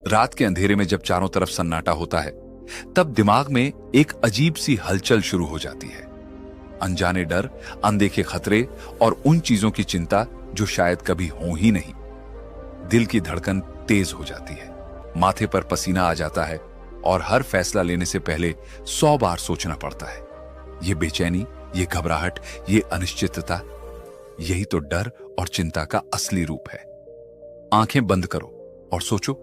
रात के अंधेरे में जब चारों तरफ सन्नाटा होता है, तब दिमाग में एक अजीब सी हलचल शुरू हो जाती है। अनजाने डर, अनदेखे खतरे और उन चीजों की चिंता जो शायद कभी हो ही नहीं। दिल की धड़कन तेज हो जाती है, माथे पर पसीना आ जाता है और हर फैसला लेने से पहले 100 बार सोचना पड़ता है। ये बेचैनी, ये घबराहट, ये अनिश्चितता, यही तो डर और चिंता का असली रूप है। आंखें बंद करो और सोचो,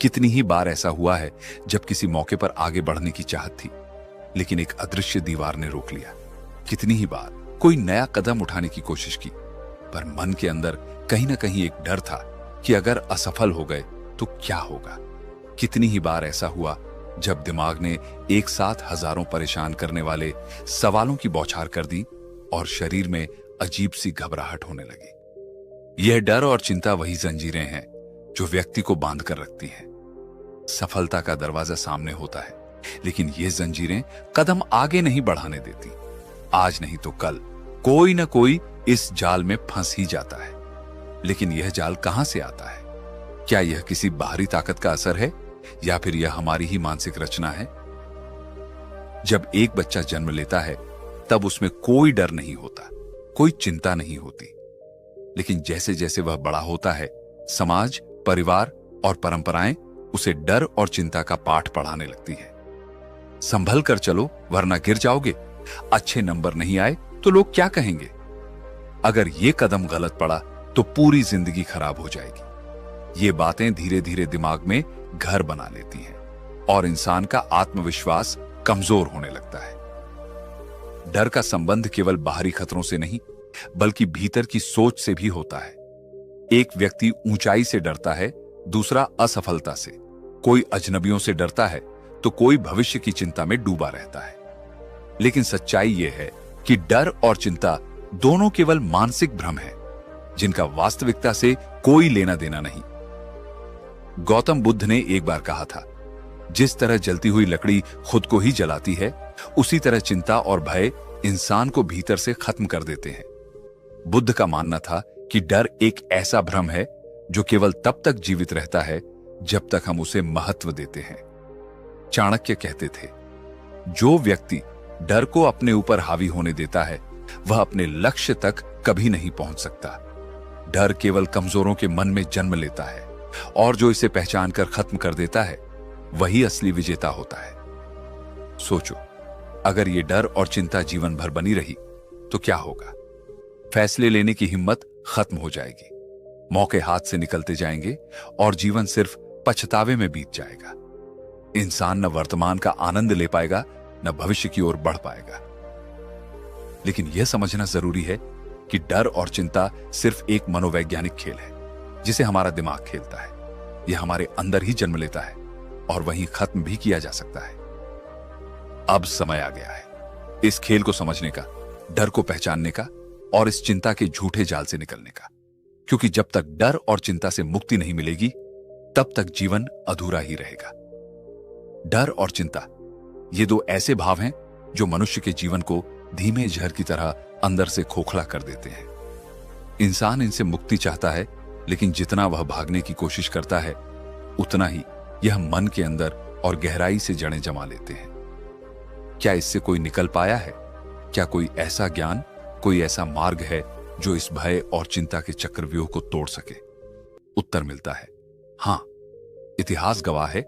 कितनी ही बार ऐसा हुआ है जब किसी मौके पर आगे बढ़ने की चाहत थी, लेकिन एक अदृश्य दीवार ने रोक लिया। कितनी ही बार कोई नया कदम उठाने की कोशिश की, पर मन के अंदर कहीं ना कहीं एक डर था कि अगर असफल हो गए तो क्या होगा। कितनी ही बार ऐसा हुआ जब दिमाग ने एक साथ हजारों परेशान करने वाले सवालों की बौछार कर दी और शरीर में अजीब सी घबराहट होने लगी। यह डर और चिंता वही जंजीरें हैं जो व्यक्ति को बांध कर रखती हैं। सफलता का दरवाजा सामने होता है, लेकिन ये जंजीरें कदम आगे नहीं बढ़ाने देती। आज नहीं तो कल कोई ना कोई इस जाल में फंस ही जाता है। लेकिन यह जाल कहां से आता है? क्या यह किसी बाहरी ताकत का असर है या फिर यह हमारी ही मानसिक रचना है? जब एक बच्चा जन्म लेता है तब उसमें कोई डर नहीं होता, कोई चिंता नहीं होती। लेकिन जैसे जैसे वह बड़ा होता है, समाज, परिवार और परंपराएं उसे डर और चिंता का पाठ पढ़ाने लगती है। संभल कर चलो वरना गिर जाओगे, अच्छे नंबर नहीं आए तो लोग क्या कहेंगे, अगर यह कदम गलत पड़ा तो पूरी जिंदगी खराब हो जाएगी। ये बातें धीरे धीरे दिमाग में घर बना लेती हैं और इंसान का आत्मविश्वास कमजोर होने लगता है। डर का संबंध केवल बाहरी खतरों से नहीं, बल्कि भीतर की सोच से भी होता है। एक व्यक्ति ऊंचाई से डरता है, दूसरा असफलता से। कोई अजनबियों से डरता है तो कोई भविष्य की चिंता में डूबा रहता है। लेकिन सच्चाई यह है कि डर और चिंता दोनों केवल मानसिक भ्रम है, जिनका वास्तविकता से कोई लेना देना नहीं। गौतम बुद्ध ने एक बार कहा था, जिस तरह जलती हुई लकड़ी खुद को ही जलाती है, उसी तरह चिंता और भय इंसान को भीतर से खत्म कर देते हैं। बुद्ध का मानना था कि डर एक ऐसा भ्रम है जो केवल तब तक जीवित रहता है जब तक हम उसे महत्व देते हैं। चाणक्य कहते थे, जो व्यक्ति डर को अपने ऊपर हावी होने देता है वह अपने लक्ष्य तक कभी नहीं पहुंच सकता। डर केवल कमजोरों के मन में जन्म लेता है और जो इसे पहचान कर खत्म कर देता है वही असली विजेता होता है। सोचो, अगर ये डर और चिंता जीवन भर बनी रही तो क्या होगा? फैसले लेने की हिम्मत खत्म हो जाएगी, मौके हाथ से निकलते जाएंगे और जीवन सिर्फ पछतावे में बीत जाएगा। इंसान न वर्तमान का आनंद ले पाएगा, न भविष्य की ओर बढ़ पाएगा। लेकिन यह समझना जरूरी है कि डर और चिंता सिर्फ एक मनोवैज्ञानिक खेल है जिसे हमारा दिमाग खेलता है। यह हमारे अंदर ही जन्म लेता है और वहीं खत्म भी किया जा सकता है। अब समय आ गया है इस खेल को समझने का, डर को पहचानने का और इस चिंता के झूठे जाल से निकलने का। क्योंकि जब तक डर और चिंता से मुक्ति नहीं मिलेगी, तब तक जीवन अधूरा ही रहेगा। डर और चिंता, ये दो ऐसे भाव हैं जो मनुष्य के जीवन को धीमे जहर की तरह अंदर से खोखला कर देते हैं। इंसान इनसे मुक्ति चाहता है, लेकिन जितना वह भागने की कोशिश करता है, उतना ही यह मन के अंदर और गहराई से जड़ें जमा लेते हैं। क्या इससे कोई निकल पाया है? क्या कोई ऐसा ज्ञान, कोई ऐसा मार्ग है जो इस भय और चिंता के चक्रव्यूह को तोड़ सके? उत्तर मिलता है हां। इतिहास गवाह है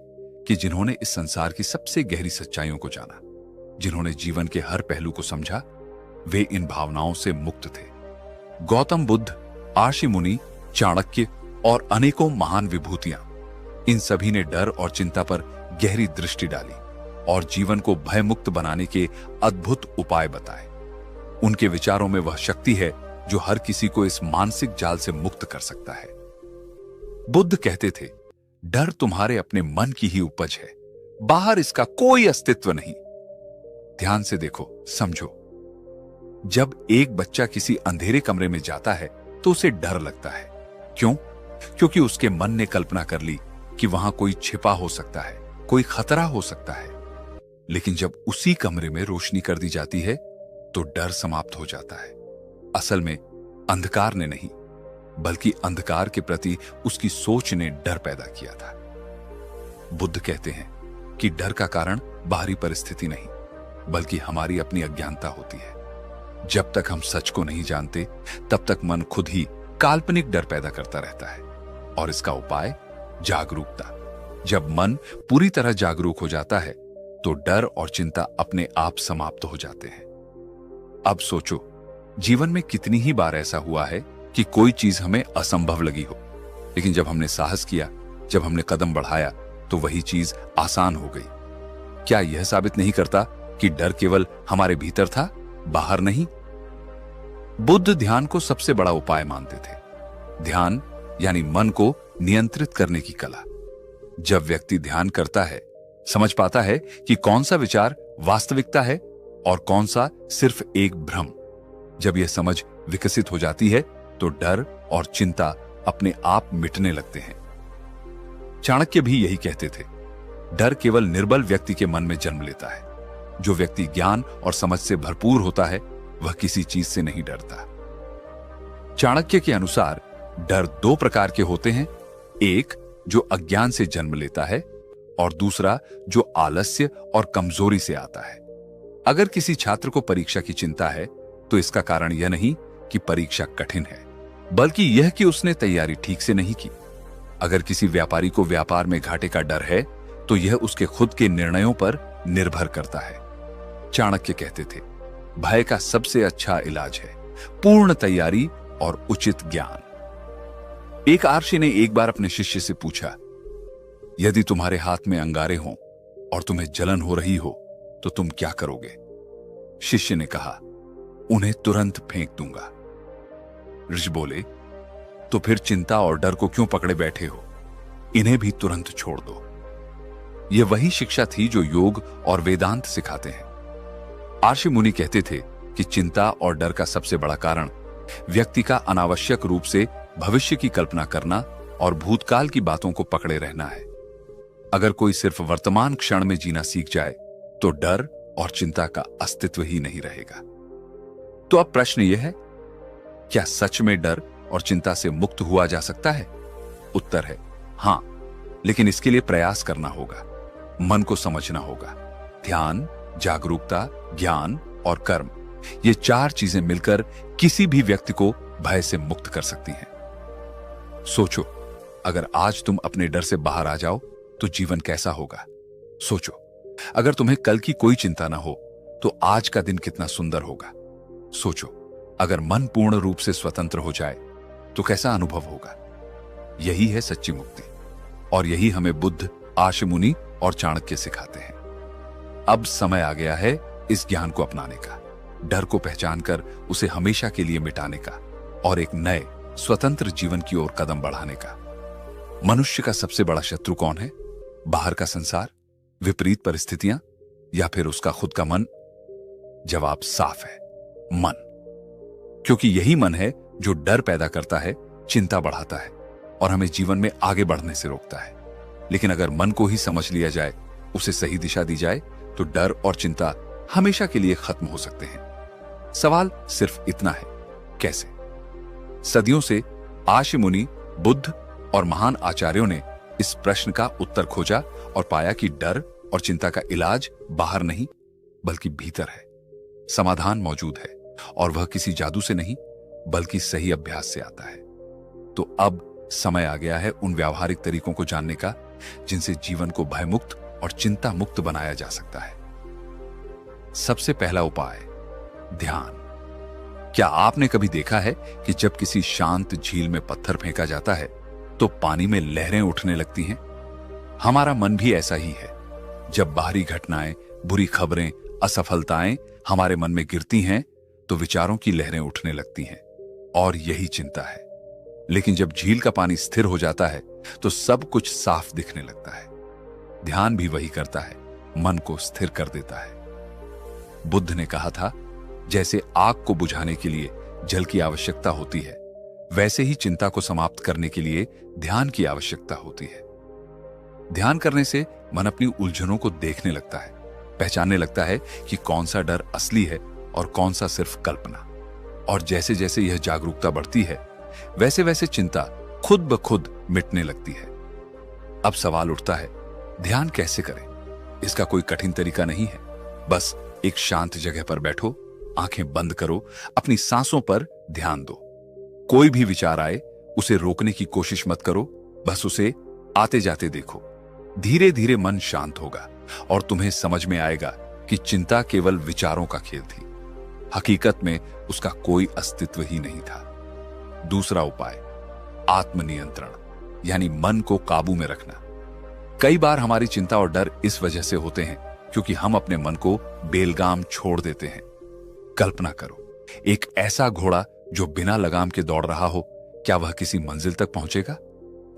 कि जिन्होंने इस संसार की सबसे गहरी सच्चाइयों को जाना, जिन्होंने जीवन के हर पहलू को समझा, वे इन भावनाओं से मुक्त थे। गौतम बुद्ध, आर्षि मुनि, चाणक्य और अनेकों महान विभूतियां, इन सभी ने डर और चिंता पर गहरी दृष्टि डाली और जीवन को भयमुक्त बनाने के अद्भुत उपाय बताए। उनके विचारों में वह शक्ति है जो हर किसी को इस मानसिक जाल से मुक्त कर सकता है। बुद्ध कहते थे, डर तुम्हारे अपने मन की ही उपज है, बाहर इसका कोई अस्तित्व नहीं। ध्यान से देखो, समझो। जब एक बच्चा किसी अंधेरे कमरे में जाता है तो उसे डर लगता है। क्यों? क्योंकि उसके मन ने कल्पना कर ली कि वहां कोई छिपा हो सकता है, कोई खतरा हो सकता है। लेकिन जब उसी कमरे में रोशनी कर दी जाती है तो डर समाप्त हो जाता है। असल में अंधकार ने नहीं, बल्कि अंधकार के प्रति उसकी सोच ने डर पैदा किया था। बुद्ध कहते हैं कि डर का कारण बाहरी परिस्थिति नहीं, बल्कि हमारी अपनी अज्ञानता होती है। जब तक हम सच को नहीं जानते, तब तक मन खुद ही काल्पनिक डर पैदा करता रहता है। और इसका उपाय जागरूकता। जब मन पूरी तरह जागरूक हो जाता है तो डर और चिंता अपने आप समाप्त हो जाते हैं। अब सोचो, जीवन में कितनी ही बार ऐसा हुआ है कि कोई चीज हमें असंभव लगी हो, लेकिन जब हमने साहस किया, जब हमने कदम बढ़ाया, तो वही चीज आसान हो गई। क्या यह साबित नहीं करता कि डर केवल हमारे भीतर था, बाहर नहीं? बुद्ध ध्यान को सबसे बड़ा उपाय मानते थे। ध्यान यानी मन को नियंत्रित करने की कला। जब व्यक्ति ध्यान करता है, समझ पाता है कि कौन सा विचार वास्तविकता है और कौन सा सिर्फ एक भ्रम। जब यह समझ विकसित हो जाती है तो डर और चिंता अपने आप मिटने लगते हैं। चाणक्य भी यही कहते थे, डर केवल निर्बल व्यक्ति के मन में जन्म लेता है। जो व्यक्ति ज्ञान और समझ से भरपूर होता है वह किसी चीज से नहीं डरता। चाणक्य के अनुसार डर दो प्रकार के होते हैं, एक जो अज्ञान से जन्म लेता है और दूसरा जो आलस्य और कमजोरी से आता है। अगर किसी छात्र को परीक्षा की चिंता है तो इसका कारण यह नहीं कि परीक्षा कठिन है, बल्कि यह कि उसने तैयारी ठीक से नहीं की। अगर किसी व्यापारी को व्यापार में घाटे का डर है तो यह उसके खुद के निर्णयों पर निर्भर करता है। चाणक्य कहते थे, भय का सबसे अच्छा इलाज है पूर्ण तैयारी और उचित ज्ञान। एक आर्षि ने एक बार अपने शिष्य से पूछा, यदि तुम्हारे हाथ में अंगारे हों और तुम्हें जलन हो रही हो तो तुम क्या करोगे? शिष्य ने कहा, उन्हें तुरंत फेंक दूंगा। ऋषि बोले, तो फिर चिंता और डर को क्यों पकड़े बैठे हो? इन्हें भी तुरंत छोड़ दो। यह वही शिक्षा थी जो योग और वेदांत सिखाते हैं। आर्षि मुनि कहते थे कि चिंता और डर का सबसे बड़ा कारण व्यक्ति का अनावश्यक रूप से भविष्य की कल्पना करना और भूतकाल की बातों को पकड़े रहना है। अगर कोई सिर्फ वर्तमान क्षण में जीना सीख जाए तो डर और चिंता का अस्तित्व ही नहीं रहेगा। तो अब प्रश्न यह है, क्या सच में डर और चिंता से मुक्त हुआ जा सकता है? उत्तर है हां, लेकिन इसके लिए प्रयास करना होगा, मन को समझना होगा। ध्यान, जागरूकता, ज्ञान और कर्म, ये चार चीजें मिलकर किसी भी व्यक्ति को भय से मुक्त कर सकती हैं। सोचो, अगर आज तुम अपने डर से बाहर आ जाओ तो जीवन कैसा होगा? सोचो, अगर तुम्हें कल की कोई चिंता ना हो तो आज का दिन कितना सुंदर होगा? सोचो, अगर मन पूर्ण रूप से स्वतंत्र हो जाए तो कैसा अनुभव होगा? यही है सच्ची मुक्ति, और यही हमें बुद्ध, आर्षि मुनि और चाणक्य सिखाते हैं। अब समय आ गया है इस ज्ञान को अपनाने का, डर को पहचानकर उसे हमेशा के लिए मिटाने का और एक नए स्वतंत्र जीवन की ओर कदम बढ़ाने का। मनुष्य का सबसे बड़ा शत्रु कौन है? बाहर का संसार, विपरीत परिस्थितियां, या फिर उसका खुद का मन? जवाब साफ है, मन। क्योंकि यही मन है जो डर पैदा करता है, चिंता बढ़ाता है और हमें जीवन में आगे बढ़ने से रोकता है। लेकिन अगर मन को ही समझ लिया जाए, उसे सही दिशा दी जाए, तो डर और चिंता हमेशा के लिए खत्म हो सकते हैं। सवाल सिर्फ इतना है, कैसे? सदियों से आर्षि मुनि, बुद्ध और महान आचार्यों ने इस प्रश्न का उत्तर खोजा और पाया कि डर और चिंता का इलाज बाहर नहीं बल्कि भीतर है। समाधान मौजूद है और वह किसी जादू से नहीं बल्कि सही अभ्यास से आता है। तो अब समय आ गया है उन व्यावहारिक तरीकों को जानने का जिनसे जीवन को भयमुक्त और चिंता मुक्त बनाया जा सकता है। सबसे पहला उपाय, ध्यान। क्या आपने कभी देखा है कि जब किसी शांत झील में पत्थर फेंका जाता है तो पानी में लहरें उठने लगती हैं? हमारा मन भी ऐसा ही है। जब बाहरी घटनाएं, बुरी खबरें, असफलताएं हमारे मन में गिरती हैं तो विचारों की लहरें उठने लगती हैं और यही चिंता है। लेकिन जब झील का पानी स्थिर हो जाता है तो सब कुछ साफ दिखने लगता है। ध्यान भी वही करता है, मन को स्थिर कर देता है। बुद्ध ने कहा था, जैसे आग को बुझाने के लिए जल की आवश्यकता होती है, वैसे ही चिंता को समाप्त करने के लिए ध्यान की आवश्यकता होती है। ध्यान करने से मन अपनी उलझनों को देखने लगता है, पहचानने लगता है कि कौन सा डर असली है और कौन सा सिर्फ कल्पना। और जैसे जैसे यह जागरूकता बढ़ती है, वैसे वैसे चिंता खुद ब खुद मिटने लगती है। अब सवाल उठता है, ध्यान कैसे करें? इसका कोई कठिन तरीका नहीं है। बस एक शांत जगह पर बैठो, आंखें बंद करो, अपनी सांसों पर ध्यान दो। कोई भी विचार आए उसे रोकने की कोशिश मत करो, बस उसे आते जाते देखो। धीरे धीरे मन शांत होगा और तुम्हें समझ में आएगा कि चिंता केवल विचारों का खेल थी। हकीकत में उसका कोई अस्तित्व ही नहीं था। दूसरा उपाय, आत्मनियंत्रण, यानी मन को काबू में रखना। कई बार हमारी चिंता और डर इस वजह से होते हैं क्योंकि हम अपने मन को बेलगाम छोड़ देते हैं। कल्पना करो, एक ऐसा घोड़ा जो बिना लगाम के दौड़ रहा हो, क्या वह किसी मंजिल तक पहुंचेगा?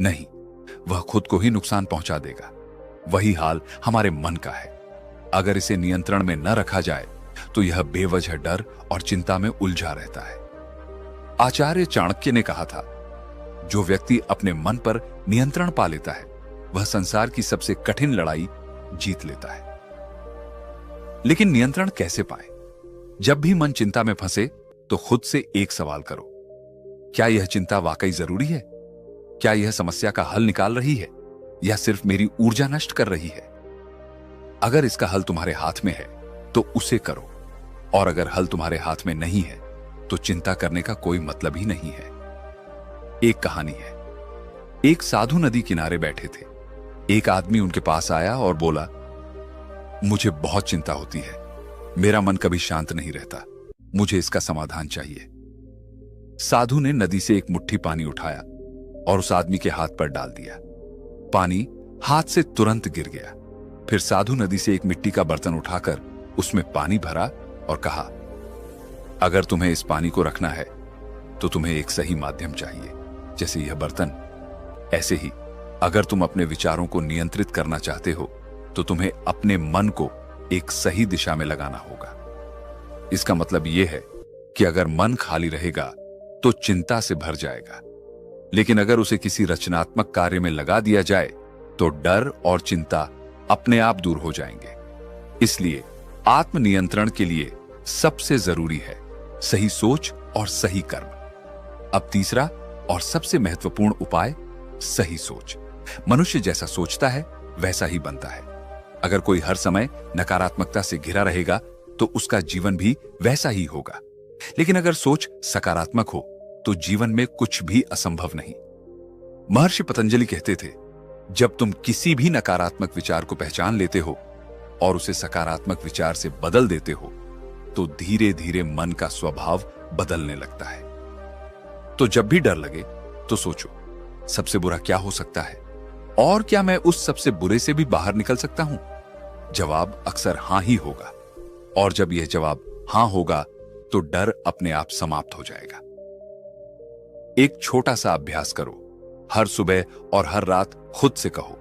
नहीं, वह खुद को ही नुकसान पहुंचा देगा। वही हाल हमारे मन का है। अगर इसे नियंत्रण में न रखा जाए तो यह बेवजह डर और चिंता में उलझा रहता है। आचार्य चाणक्य ने कहा था, जो व्यक्ति अपने मन पर नियंत्रण पा लेता है वह संसार की सबसे कठिन लड़ाई जीत लेता है। लेकिन नियंत्रण कैसे पाए? जब भी मन चिंता में फंसे तो खुद से एक सवाल करो, क्या यह चिंता वाकई जरूरी है? क्या यह समस्या का हल निकाल रही है या सिर्फ मेरी ऊर्जा नष्ट कर रही है? अगर इसका हल तुम्हारे हाथ में है तो उसे करो, और अगर हल तुम्हारे हाथ में नहीं है तो चिंता करने का कोई मतलब ही नहीं है। एक कहानी है। एक साधु नदी किनारे बैठे थे। एक आदमी उनके पास आया और बोला, मुझे बहुत चिंता होती है, मेरा मन कभी शांत नहीं रहता, मुझे इसका समाधान चाहिए। साधु ने नदी से एक मुट्ठी पानी उठाया और उस आदमी के हाथ पर डाल दिया। पानी हाथ से तुरंत गिर गया। फिर साधु नदी से एक मिट्टी का बर्तन उठाकर उसमें पानी भरा और कहा, अगर तुम्हें इस पानी को रखना है तो तुम्हें एक सही माध्यम चाहिए, जैसे यह बर्तन। ऐसे ही अगर तुम अपने विचारों को नियंत्रित करना चाहते हो तो तुम्हें अपने मन को एक सही दिशा में लगाना होगा। इसका मतलब यह है कि अगर मन खाली रहेगा तो चिंता से भर जाएगा, लेकिन अगर उसे किसी रचनात्मक कार्य में लगा दिया जाए तो डर और चिंता अपने आप दूर हो जाएंगे। इसलिए आत्मनियंत्रण के लिए सबसे जरूरी है सही सोच और सही कर्म। अब तीसरा और सबसे महत्वपूर्ण उपाय, सही सोच। मनुष्य जैसा सोचता है वैसा ही बनता है। अगर कोई हर समय नकारात्मकता से घिरा रहेगा तो उसका जीवन भी वैसा ही होगा। लेकिन अगर सोच सकारात्मक हो तो जीवन में कुछ भी असंभव नहीं। महर्षि पतंजलि कहते थे, जब तुम किसी भी नकारात्मक विचार को पहचान लेते हो और उसे सकारात्मक विचार से बदल देते हो तो धीरे धीरे मन का स्वभाव बदलने लगता है। तो जब भी डर लगे तो सोचो, सबसे बुरा क्या हो सकता है और क्या मैं उस सबसे बुरे से भी बाहर निकल सकता हूं? जवाब अक्सर हां ही होगा, और जब यह जवाब हां होगा तो डर अपने आप समाप्त हो जाएगा। एक छोटा सा अभ्यास करो। हर सुबह और हर रात खुद से कहो,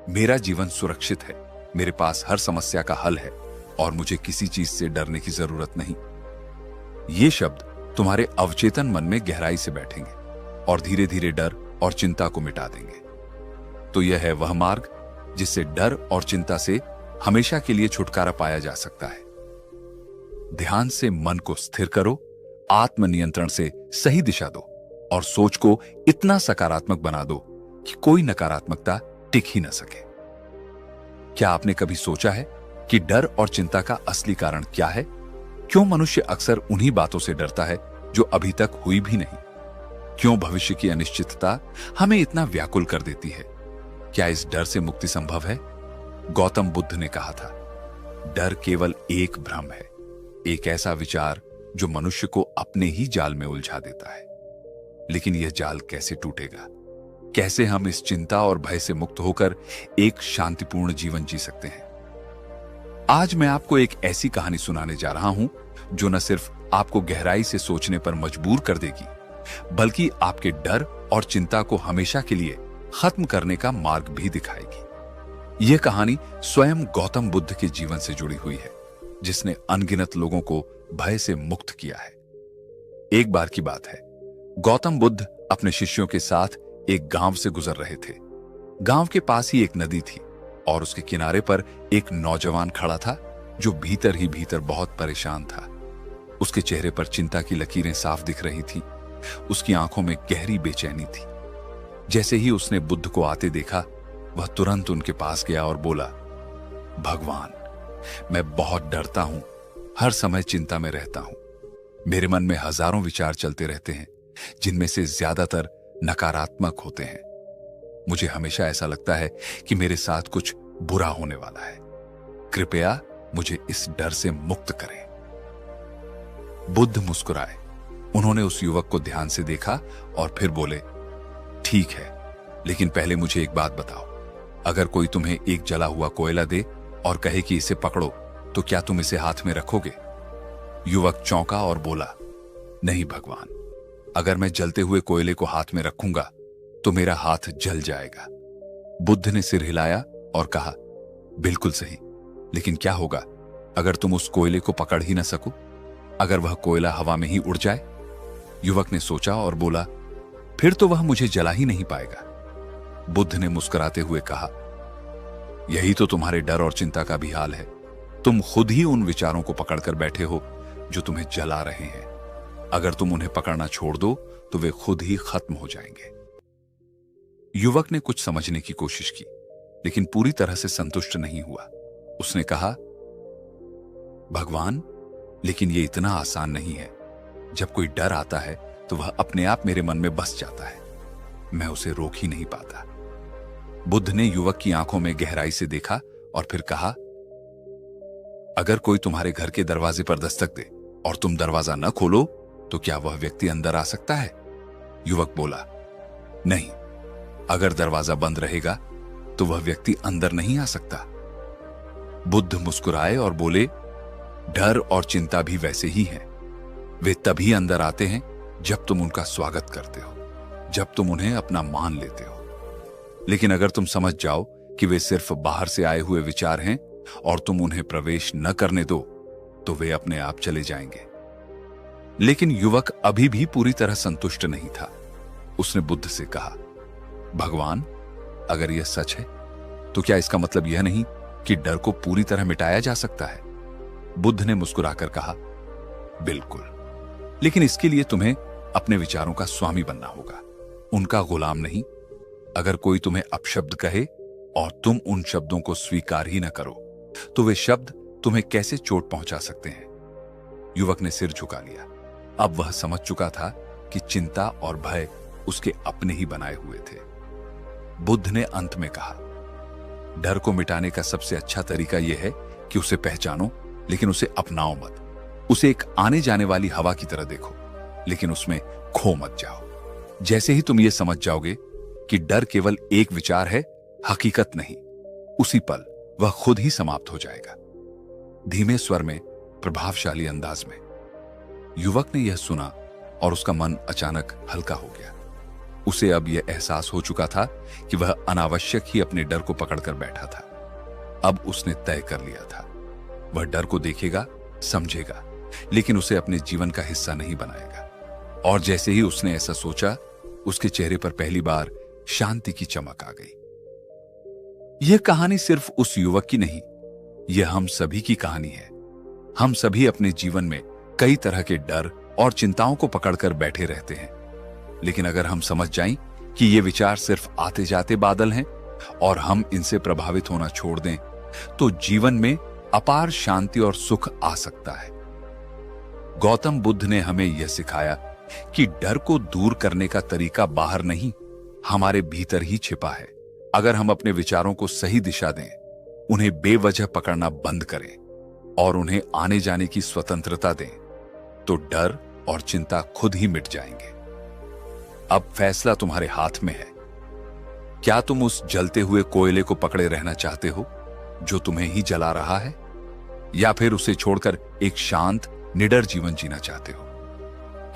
मेरा जीवन सुरक्षित है, मेरे पास हर समस्या का हल है और मुझे किसी चीज से डरने की जरूरत नहीं। ये शब्द तुम्हारे अवचेतन मन में गहराई से बैठेंगे और धीरे धीरे डर और चिंता को मिटा देंगे। तो यह है वह मार्ग जिससे डर और चिंता से हमेशा के लिए छुटकारा पाया जा सकता है। ध्यान से मन को स्थिर करो, आत्मनियंत्रण से सही दिशा दो और सोच को इतना सकारात्मक बना दो कि कोई नकारात्मकता टिक ही न सके। क्या आपने कभी सोचा है कि डर और चिंता का असली कारण क्या है? क्यों मनुष्य अक्सर उन्हीं बातों से डरता है जो अभी तक हुई भी नहीं? क्यों भविष्य की अनिश्चितता हमें इतना व्याकुल कर देती है? क्या इस डर से मुक्ति संभव है? गौतम बुद्ध ने कहा था, डर केवल एक भ्रम है, एक ऐसा विचार जो मनुष्य को अपने ही जाल में उलझा देता है। लेकिन यह जाल कैसे टूटेगा? कैसे हम इस चिंता और भय से मुक्त होकर एक शांतिपूर्ण जीवन जी सकते हैं? आज मैं आपको एक ऐसी कहानी सुनाने जा रहा हूं जो न सिर्फ आपको गहराई से सोचने पर मजबूर कर देगी, बल्कि आपके डर और चिंता को हमेशा के लिए खत्म करने का मार्ग भी दिखाएगी। यह कहानी स्वयं गौतम बुद्ध के जीवन से जुड़ी हुई है, जिसने अनगिनत लोगों को भय से मुक्त किया है। एक बार की बात है, गौतम बुद्ध अपने शिष्यों के साथ एक गांव से गुजर रहे थे। गांव के पास ही एक नदी थी और उसके किनारे पर एक नौजवान खड़ा था जो भीतर ही भीतर बहुत परेशान था। उसके चेहरे पर चिंता की लकीरें साफ दिख रही थीं। उसकी आंखों में गहरी बेचैनी थी। जैसे ही उसने बुद्ध को आते देखा, वह तुरंत उनके पास गया और बोला, भगवान, मैं बहुत डरता हूं, हर समय चिंता में रहता हूं। मेरे मन में हजारों विचार चलते रहते हैं, जिनमें से ज्यादातर नकारात्मक होते हैं। मुझे हमेशा ऐसा लगता है कि मेरे साथ कुछ बुरा होने वाला है। कृपया मुझे इस डर से मुक्त करें। बुद्ध मुस्कुराए। उन्होंने उस युवक को ध्यान से देखा और फिर बोले, ठीक है, लेकिन पहले मुझे एक बात बताओ। अगर कोई तुम्हें एक जला हुआ कोयला दे और कहे कि इसे पकड़ो, तो क्या तुम इसे हाथ में रखोगे? युवक चौंका और बोला, नहीं भगवान, अगर मैं जलते हुए कोयले को हाथ में रखूंगा तो मेरा हाथ जल जाएगा। बुद्ध ने सिर हिलाया और कहा, बिल्कुल सही, लेकिन क्या होगा अगर तुम उस कोयले को पकड़ ही न सको? अगर वह कोयला हवा में ही उड़ जाए? युवक ने सोचा और बोला, फिर तो वह मुझे जला ही नहीं पाएगा। बुद्ध ने मुस्कुराते हुए कहा, यही तो तुम्हारे डर और चिंता का भी हाल है। तुम खुद ही उन विचारों को पकड़कर बैठे हो जो तुम्हें जला रहे हैं। अगर तुम उन्हें पकड़ना छोड़ दो तो वे खुद ही खत्म हो जाएंगे। युवक ने कुछ समझने की कोशिश की, लेकिन पूरी तरह से संतुष्ट नहीं हुआ। उसने कहा, भगवान, लेकिन यह इतना आसान नहीं है। जब कोई डर आता है तो वह अपने आप मेरे मन में बस जाता है। मैं उसे रोक ही नहीं पाता। बुद्ध ने युवक की आंखों में गहराई से देखा और फिर कहा, अगर कोई तुम्हारे घर के दरवाजे पर दस्तक दे और तुम दरवाजा न खोलो तो क्या वह व्यक्ति अंदर आ सकता है? युवक बोला, नहीं, अगर दरवाजा बंद रहेगा तो वह व्यक्ति अंदर नहीं आ सकता। बुद्ध मुस्कुराए और बोले, डर और चिंता भी वैसे ही हैं। वे तभी अंदर आते हैं जब तुम उनका स्वागत करते हो, जब तुम उन्हें अपना मान लेते हो। लेकिन अगर तुम समझ जाओ कि वे सिर्फ बाहर से आए हुए विचार हैं और तुम उन्हें प्रवेश न करने दो, तो वे अपने आप चले जाएंगे। लेकिन युवक अभी भी पूरी तरह संतुष्ट नहीं था। उसने बुद्ध से कहा, भगवान, अगर यह सच है तो क्या इसका मतलब यह नहीं कि डर को पूरी तरह मिटाया जा सकता है? बुद्ध ने मुस्कुराकर कहा, बिल्कुल, लेकिन इसके लिए तुम्हें अपने विचारों का स्वामी बनना होगा, उनका गुलाम नहीं। अगर कोई तुम्हें अपशब्द कहे और तुम उन शब्दों को स्वीकार ही न करो, तो वे शब्द तुम्हें कैसे चोट पहुंचा सकते हैं? युवक ने सिर झुका लिया। अब वह समझ चुका था कि चिंता और भय उसके अपने ही बनाए हुए थे। बुद्ध ने अंत में कहा, डर को मिटाने का सबसे अच्छा तरीका यह है कि उसे पहचानो, लेकिन उसे अपनाओ मत। उसे एक आने जाने वाली हवा की तरह देखो, लेकिन उसमें खो मत जाओ। जैसे ही तुम ये समझ जाओगे कि डर केवल एक विचार है, हकीकत नहीं, उसी पल वह खुद ही समाप्त हो जाएगा। धीमे स्वर में, प्रभावशाली अंदाज में। युवक ने यह सुना और उसका मन अचानक हल्का हो गया। उसे अब यह एहसास हो चुका था कि वह अनावश्यक ही अपने डर को पकड़कर बैठा था। अब उसने तय कर लिया था, वह डर को देखेगा, समझेगा, लेकिन उसे अपने जीवन का हिस्सा नहीं बनाएगा। और जैसे ही उसने ऐसा सोचा, उसके चेहरे पर पहली बार शांति की चमक आ गई। यह कहानी सिर्फ उस युवक की नहीं, यह हम सभी की कहानी है। हम सभी अपने जीवन में कई तरह के डर और चिंताओं को पकड़कर बैठे रहते हैं। लेकिन अगर हम समझ जाएं कि ये विचार सिर्फ आते जाते बादल हैं और हम इनसे प्रभावित होना छोड़ दें, तो जीवन में अपार शांति और सुख आ सकता है। गौतम बुद्ध ने हमें यह सिखाया कि डर को दूर करने का तरीका बाहर नहीं, हमारे भीतर ही छिपा है। अगर हम अपने विचारों को सही दिशा दें, उन्हें बेवजह पकड़ना बंद करें और उन्हें आने जाने की स्वतंत्रता दें, तो डर और चिंता खुद ही मिट जाएंगे। अब फैसला तुम्हारे हाथ में है। क्या तुम उस जलते हुए कोयले को पकड़े रहना चाहते हो जो तुम्हें ही जला रहा है, या फिर उसे छोड़कर एक शांत, निडर जीवन जीना चाहते हो?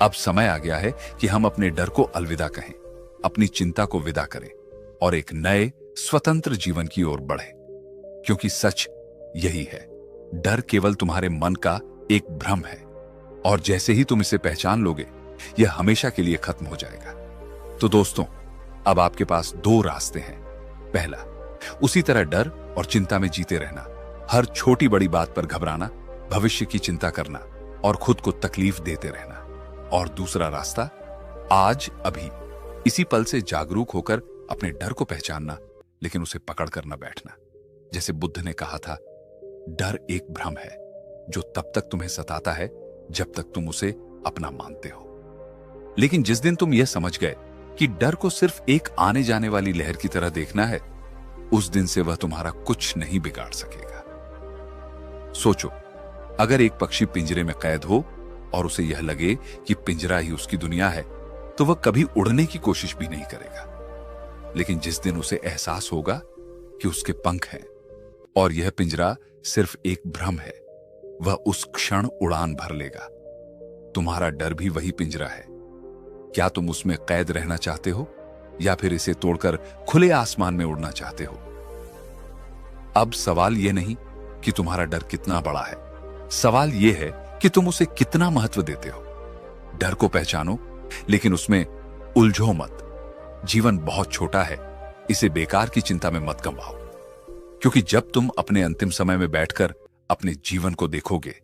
अब समय आ गया है कि हम अपने डर को अलविदा कहें, अपनी चिंता को विदा करें और एक नए, स्वतंत्र जीवन की ओर बढ़ें। क्योंकि सच यही है, डर केवल तुम्हारे मन का एक भ्रम है, और जैसे ही तुम इसे पहचान लोगे, यह हमेशा के लिए खत्म हो जाएगा। तो दोस्तों, अब आपके पास दो रास्ते हैं। पहला, उसी तरह डर और चिंता में जीते रहना, हर छोटी बड़ी बात पर घबराना, भविष्य की चिंता करना और खुद को तकलीफ देते रहना। और दूसरा रास्ता, आज, अभी, इसी पल से जागरूक होकर अपने डर को पहचानना, लेकिन उसे पकड़ कर न बैठना। जैसे बुद्ध ने कहा था, डर एक भ्रम है जो तब तक तुम्हें सताता है जब तक तुम उसे अपना मानते हो। लेकिन जिस दिन तुम यह समझ गए कि डर को सिर्फ एक आने जाने वाली लहर की तरह देखना है, उस दिन से वह तुम्हारा कुछ नहीं बिगाड़ सकेगा। सोचो, अगर एक पक्षी पिंजरे में कैद हो और उसे यह लगे कि पिंजरा ही उसकी दुनिया है, तो वह कभी उड़ने की कोशिश भी नहीं करेगा। लेकिन जिस दिन उसे एहसास होगा कि उसके पंख हैं और यह पिंजरा सिर्फ एक भ्रम है, वह उस क्षण उड़ान भर लेगा। तुम्हारा डर भी वही पिंजरा है। क्या तुम उसमें कैद रहना चाहते हो या फिर इसे तोड़कर खुले आसमान में उड़ना चाहते हो? अब सवाल यह नहीं कि तुम्हारा डर कितना बड़ा है, सवाल यह है कि तुम उसे कितना महत्व देते हो। डर को पहचानो, लेकिन उसमें उलझो मत। जीवन बहुत छोटा है, इसे बेकार की चिंता में मत गंवाओ, क्योंकि जब तुम अपने अंतिम समय में बैठकर अपने जीवन को देखोगे